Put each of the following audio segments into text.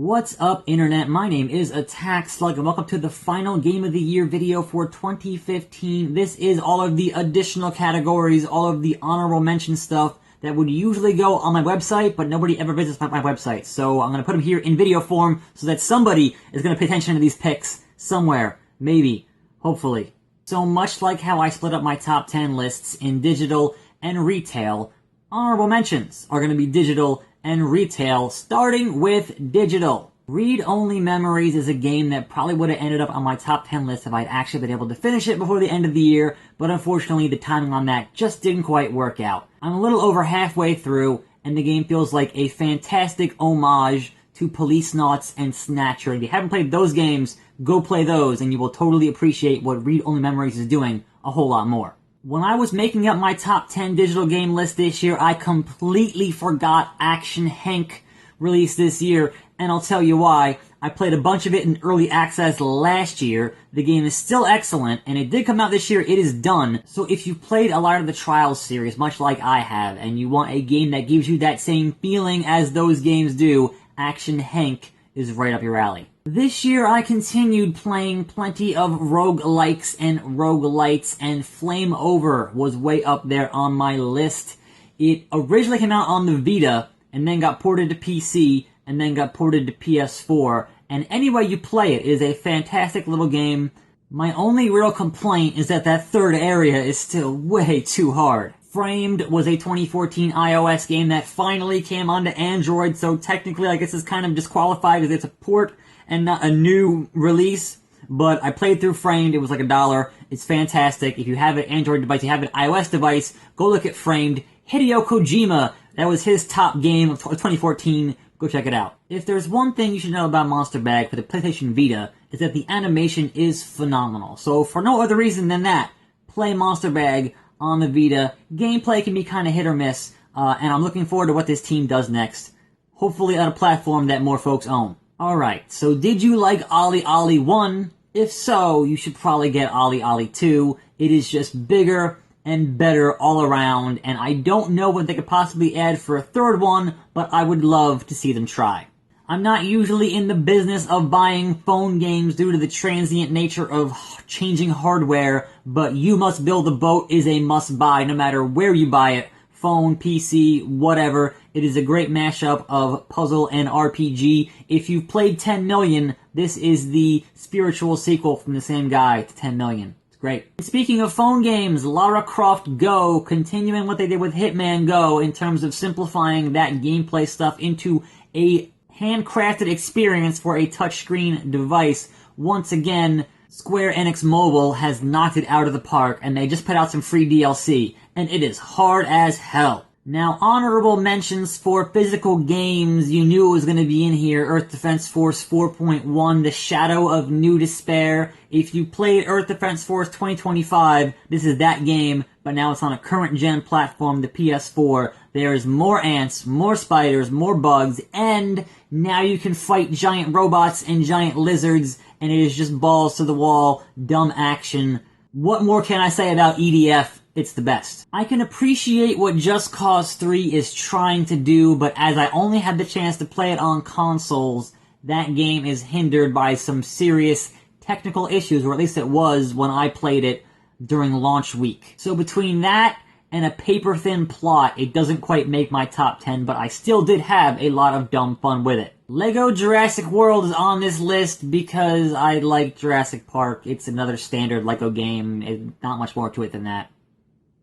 What's up, Internet? My name is Slug, and welcome to the final Game of the Year video for 2015. This is all of the additional categories, all of the honorable mention stuff that would usually go on my website, but nobody ever visits my website. So I'm going to put them here in video form so that somebody is going to pay attention to these picks somewhere. Maybe. Hopefully. So much like how I split up my top 10 lists in digital and retail, honorable mentions are going to be digital and retail, starting with digital. Read Only Memories is a game that probably would have ended up on my top 10 list if I'd actually been able to finish it before the end of the year, but unfortunately the timing on that just didn't quite work out. I'm a little over halfway through, and the game feels like a fantastic homage to Policenauts and Snatcher. If you haven't played those games, go play those, and you will totally appreciate what Read Only Memories is doing a whole lot more. When I was making up my top 10 digital game list this year, I completely forgot Action Hank released this year, and I'll tell you why. I played a bunch of it in early access last year. The game is still excellent, and it did come out this year. It is done. So if you played a lot of the Trials series, much like I have, and you want a game that gives you that same feeling as those games do, Action Hank is right up your alley. This year I continued playing plenty of roguelikes and roguelites, and Flame Over was way up there on my list. It originally came out on the Vita, and then got ported to PC, and then got ported to PS4, and any way you play it is a fantastic little game. My only real complaint is that that third area is still way too hard. Framed was a 2014 iOS game that finally came onto Android, so technically I guess it's kind of disqualified because it's a port and not a new release, but I played through Framed. It was like $1. It's fantastic. If you have an Android device, you have an iOS device, go look at Framed. Hideo Kojima, that was his top game of 2014. Go check it out. If there's one thing you should know about Monster Bag for the PlayStation Vita, is that the animation is phenomenal. So for no other reason than that, play Monster Bag on the Vita. Gameplay can be kind of hit or miss, and I'm looking forward to what this team does next. Hopefully on a platform that more folks own. Alright, so did you like Ollie Ollie 1? If so, you should probably get Ollie Ollie 2. It is just bigger and better all around, and I don't know what they could possibly add for a third one, but I would love to see them try. I'm not usually in the business of buying phone games due to the transient nature of changing hardware, but You Must Build a Boat is a must-buy no matter where you buy it. Phone, PC, whatever. It is a great mashup of puzzle and RPG. If you've played 10 Million, this is the spiritual sequel from the same guy to 10 Million. It's great. Speaking of phone games, Lara Croft Go, continuing what they did with Hitman Go in terms of simplifying that gameplay stuff into a handcrafted experience for a touchscreen device. Once again, Square Enix Mobile has knocked it out of the park, and they just put out some free DLC, and it is hard as hell. Now, honorable mentions for physical games, you knew it was going to be in here. Earth Defense Force 4.1, The Shadow of New Despair. If you played Earth Defense Force 2025, this is that game, but now it's on a current-gen platform, the PS4. There's more ants, more spiders, more bugs, and now you can fight giant robots and giant lizards, and it is just balls to the wall, dumb action. What more can I say about EDF? It's the best. I can appreciate what Just Cause 3 is trying to do, but as I only had the chance to play it on consoles, that game is hindered by some serious technical issues, or at least it was when I played it during launch week. So between that and a paper-thin plot, it doesn't quite make my top 10, but I still did have a lot of dumb fun with it. Lego Jurassic World is on this list because I like Jurassic Park. It's another standard Lego game. Not much more to it than that.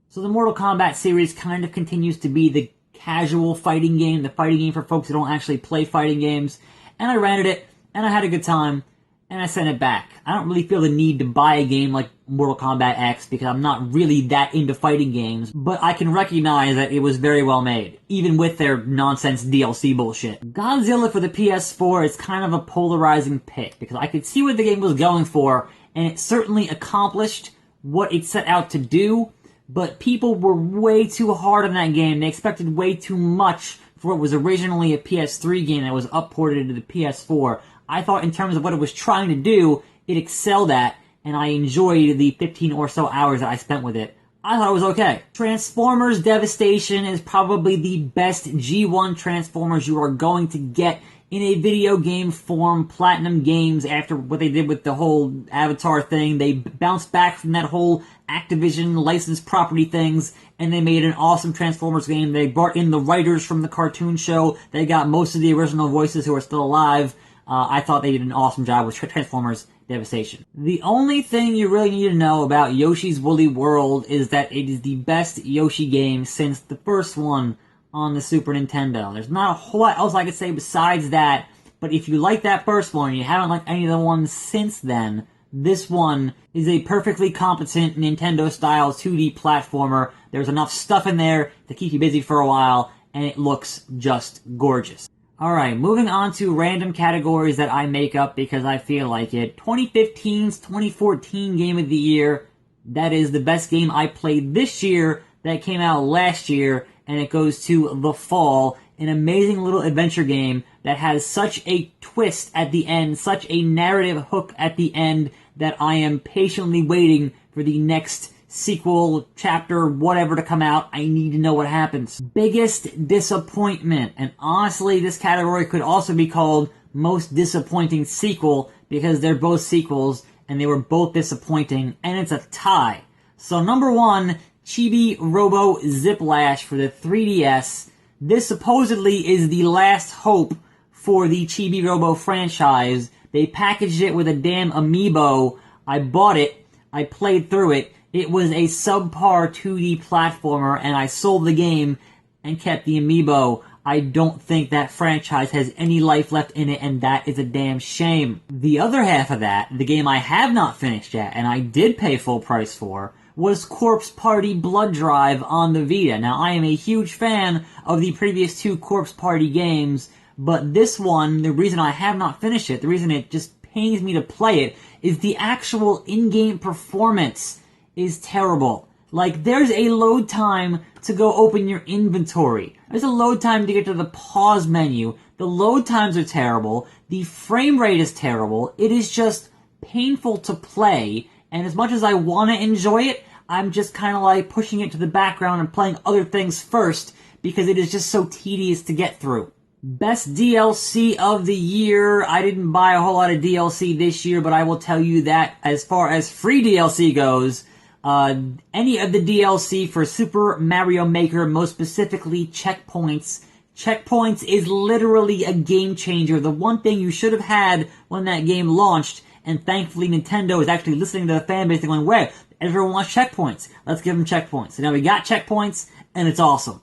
So the Mortal Kombat series kind of continues to be the casual fighting game, the fighting game for folks who don't actually play fighting games. And I rented it, and I had a good time, and I sent it back. I don't really feel the need to buy a game like Mortal Kombat X because I'm not really that into fighting games, but I can recognize that it was very well made, even with their nonsense DLC bullshit. Godzilla for the PS4 is kind of a polarizing pick because I could see what the game was going for, and it certainly accomplished what it set out to do, but people were way too hard on that game. They expected way too much for what was originally a PS3 game that was upported into the PS4. I thought in terms of what it was trying to do, it excelled at, and I enjoyed the 15 or so hours that I spent with it. I thought it was okay. Transformers Devastation is probably the best G1 Transformers you are going to get in a video game form. Platinum Games, after what they did with the whole Avatar thing, they bounced back from that whole Activision licensed property things, and they made an awesome Transformers game. They brought in the writers from the cartoon show. They got most of the original voices who are still alive. I thought they did an awesome job with Transformers Devastation. The only thing you really need to know about Yoshi's Woolly World is that it is the best Yoshi game since the first one on the Super Nintendo. There's not a whole lot else I could say besides that, but if you like that first one and you haven't liked any of the ones since then, this one is a perfectly competent Nintendo-style 2D platformer. There's enough stuff in there to keep you busy for a while, and it looks just gorgeous. Alright, moving on to random categories that I make up because I feel like it. 2015's 2014 Game of the Year. That is the best game I played this year that came out last year, and it goes to The Fall, an amazing little adventure game that has such a twist at the end, such a narrative hook at the end, that I am patiently waiting for the next sequel, chapter, whatever to come out. I need to know what happens. Biggest disappointment. And honestly, this category could also be called most disappointing sequel because they're both sequels and they were both disappointing, and it's a tie. So number one, Chibi Robo Ziplash for the 3DS. This supposedly is the last hope for the Chibi Robo franchise. They packaged it with a damn amiibo. I bought it. I played through it. It was a subpar 2D platformer, and I sold the game and kept the amiibo. I don't think that franchise has any life left in it, and that is a damn shame. The other half of that, the game I have not finished yet, and I did pay full price for, was Corpse Party Blood Drive on the Vita. Now, I am a huge fan of the previous two Corpse Party games, but this one, the reason I have not finished it, the reason it just pains me to play it, is the actual in-game performance is terrible. Like, there's a load time to go open your inventory. There's a load time to get to the pause menu. The load times are terrible. The frame rate is terrible. It is just painful to play, and as much as I want to enjoy it, I'm just kind of like pushing it to the background and playing other things first because it is just so tedious to get through. Best DLC of the year. I didn't buy a whole lot of DLC this year, but I will tell you that as far as free DLC goes, any of the DLC for Super Mario Maker, most specifically Checkpoints. Checkpoints is literally a game changer. The one thing you should have had when that game launched, and thankfully Nintendo is actually listening to the fan base and going, wait, everyone wants Checkpoints. Let's give them Checkpoints. So now we got Checkpoints, and it's awesome.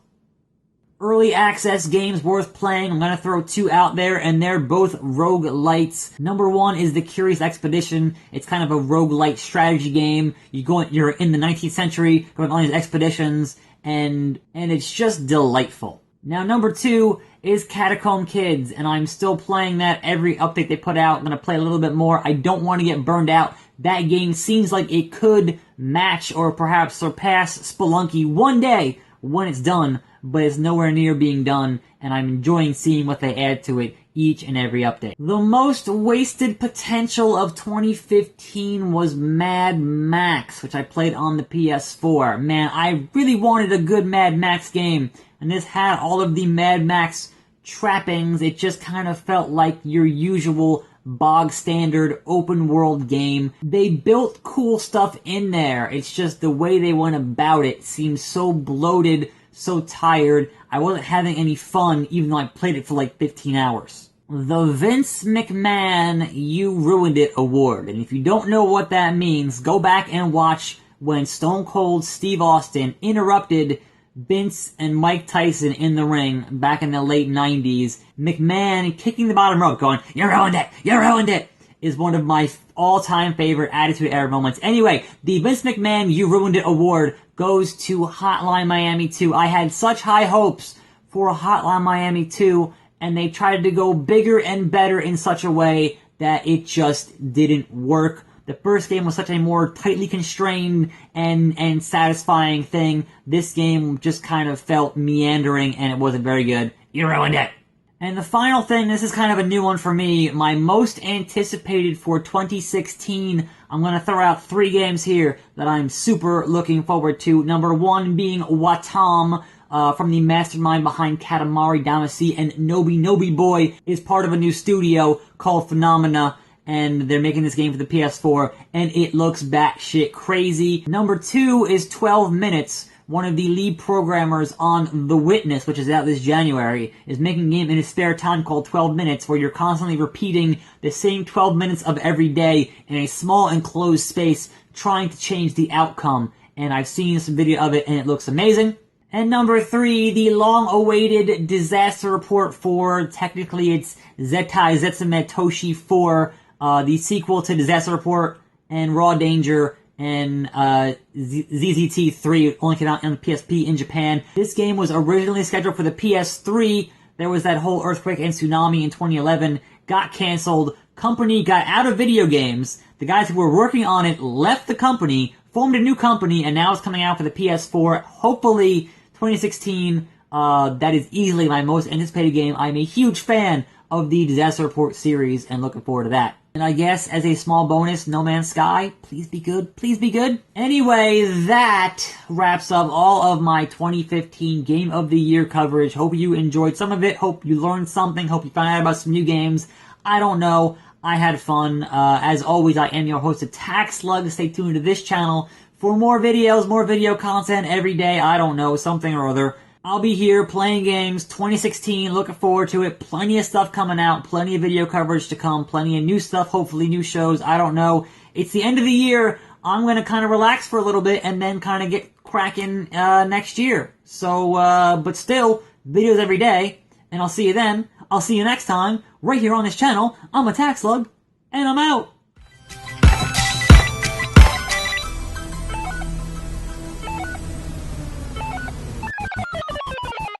Early access games worth playing. I'm going to throw two out there, and they're both roguelites. Number one is The Curious Expedition. It's kind of a roguelite strategy game. You're in the 19th century, going on these expeditions, and it's just delightful. Now, number two is Catacomb Kids, and I'm still playing that every update they put out. I'm going to play a little bit more. I don't want to get burned out. That game seems like it could match or perhaps surpass Spelunky one day when it's done, but it's nowhere near being done, and I'm enjoying seeing what they add to it each and every update. The most wasted potential of 2015 was Mad Max, which I played on the PS4. Man, I really wanted a good Mad Max game, and this had all of the Mad Max trappings. It just kind of felt like your usual bog standard open world game. They built cool stuff in there. It's just the way they went about it seems so bloated, so tired. I wasn't having any fun even though I played it for like 15 hours. The Vince McMahon You Ruined It Award. And if you don't know what that means, go back and watch when Stone Cold Steve Austin interrupted Vince and Mike Tyson in the ring back in the late 90s. McMahon kicking the bottom rope going, "You ruined it! You ruined it!" is one of my all-time favorite Attitude Era moments. Anyway, the Vince McMahon You Ruined It Award goes to Hotline Miami 2. I had such high hopes for Hotline Miami 2, and they tried to go bigger and better in such a way that it just didn't work. The first game was such a more tightly constrained and satisfying thing. This game just kind of felt meandering, and it wasn't very good. You ruined it. And the final thing, this is kind of a new one for me, my most anticipated for 2016, I'm going to throw out 3 games here that I'm super looking forward to. Number 1 being Watam, from the mastermind behind Katamari Damacy, and Nobi Boy is part of a new studio called Phenomena, and they're making this game for the PS4, and it looks batshit crazy. Number 2 is 12 Minutes. One of the lead programmers on The Witness, which is out this January, is making a game in his spare time called 12 Minutes, where you're constantly repeating the same 12 minutes of every day in a small enclosed space, trying to change the outcome. And I've seen some video of it, and it looks amazing. And number 3, the long-awaited disaster report for, technically it's Zettai Zetsume Toshi 4, the sequel to Disaster Report and Raw Danger, and ZZT3 only came out on the PSP in Japan. This game was originally scheduled for the PS3. There was that whole earthquake and tsunami in 2011. Got canceled. Company got out of video games. The guys who were working on it left the company, formed a new company, and now it's coming out for the PS4. Hopefully 2016. That is easily my most anticipated game. I'm a huge fan of the Disaster Report series and looking forward to that. And I guess as a small bonus, No Man's Sky, please be good, please be good. Anyway, that wraps up all of my 2015 Game of the Year coverage. Hope you enjoyed some of it, hope you learned something, hope you found out about some new games. I don't know, I had fun. As always, I am your host, Attack Slug. Stay tuned to this channel for more videos, more video content every day. I don't know, something or other. I'll be here playing games 2016, looking forward to it. Plenty of stuff coming out, plenty of video coverage to come, plenty of new stuff, hopefully new shows, I don't know. It's the end of the year, I'm gonna kind of relax for a little bit and then kind of get cracking next year. So, but still, videos every day, and I'll see you then. I'll see you next time, right here on this channel. I'm Attack Slug, and I'm out.